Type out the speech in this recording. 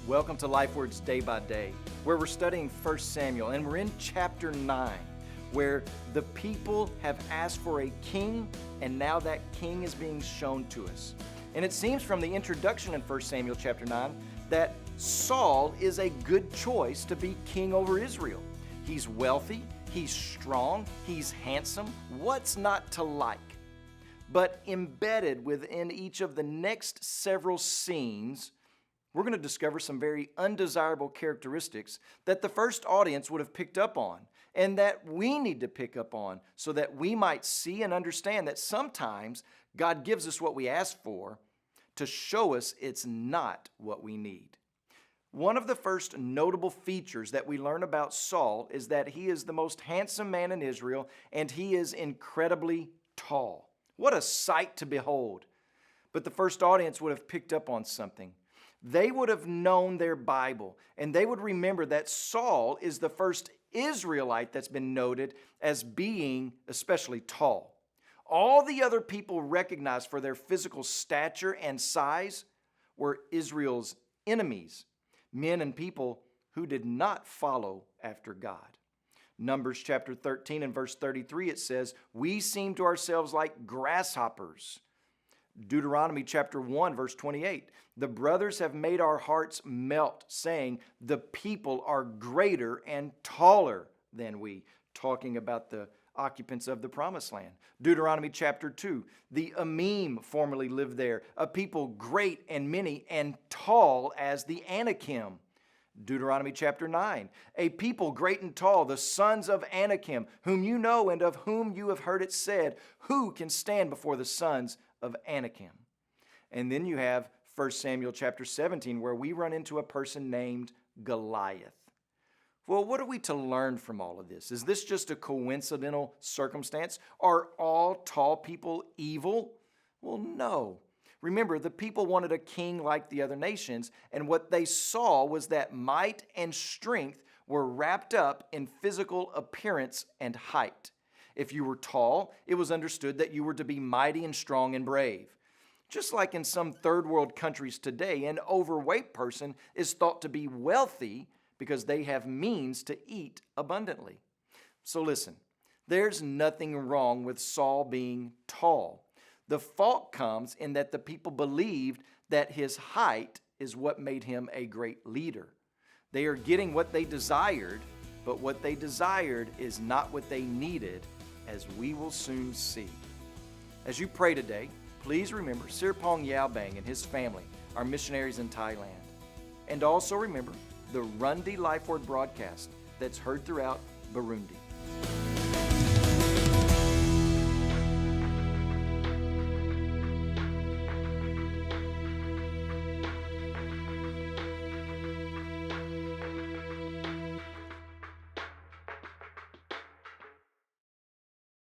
Welcome to LifeWords Day by Day, where we're studying 1 Samuel, and we're in chapter 9, where the people have asked for a king, and now that king is being shown to us. And it seems from the introduction in 1 Samuel chapter 9 that Saul is a good choice to be king over Israel. He's wealthy, he's strong, he's handsome. What's not to like? But embedded within each of the next several scenes, we're going to discover some very undesirable characteristics that the first audience would have picked up on and that we need to pick up on so that we might see and understand that sometimes God gives us what we ask for to show us it's not what we need. One of the first notable features that we learn about Saul is that he is the most handsome man in Israel and he is incredibly tall. What a sight to behold. But the first audience would have picked up on something. They would have known their Bible, and they would remember that Saul is the first Israelite that's been noted as being especially tall. All the other people recognized for their physical stature and size were Israel's enemies, men and people who did not follow after God. Numbers chapter 13 and verse 33, it says, "We seem to ourselves like grasshoppers." Deuteronomy chapter 1 verse 28, "The brothers have made our hearts melt, saying, the people are greater and taller than we," talking about the occupants of the promised land. Deuteronomy chapter 2, "The Emim formerly lived there, a people great and many and tall as the Anakim." Deuteronomy chapter 9, "A people great and tall, the sons of Anakim, whom you know and of whom you have heard it said, who can stand before the sons of Anakim?" And then you have 1 Samuel chapter 17, where we run into a person named Goliath. Well, what are we to learn from all of this? Is this just a coincidental circumstance? Are all tall people evil? Well, no. Remember, the people wanted a king like the other nations, and what they saw was that might and strength were wrapped up in physical appearance and height. If you were tall, it was understood that you were to be mighty and strong and brave. Just like in some third world countries today, an overweight person is thought to be wealthy because they have means to eat abundantly. So listen, there's nothing wrong with Saul being tall. The fault comes in that the people believed that his height is what made him a great leader. They are getting what they desired, but what they desired is not what they needed, as we will soon see. As you pray today, please remember Sirpong Yaobang and his family are missionaries in Thailand. And also remember the Rundi LifeWord broadcast that's heard throughout Burundi.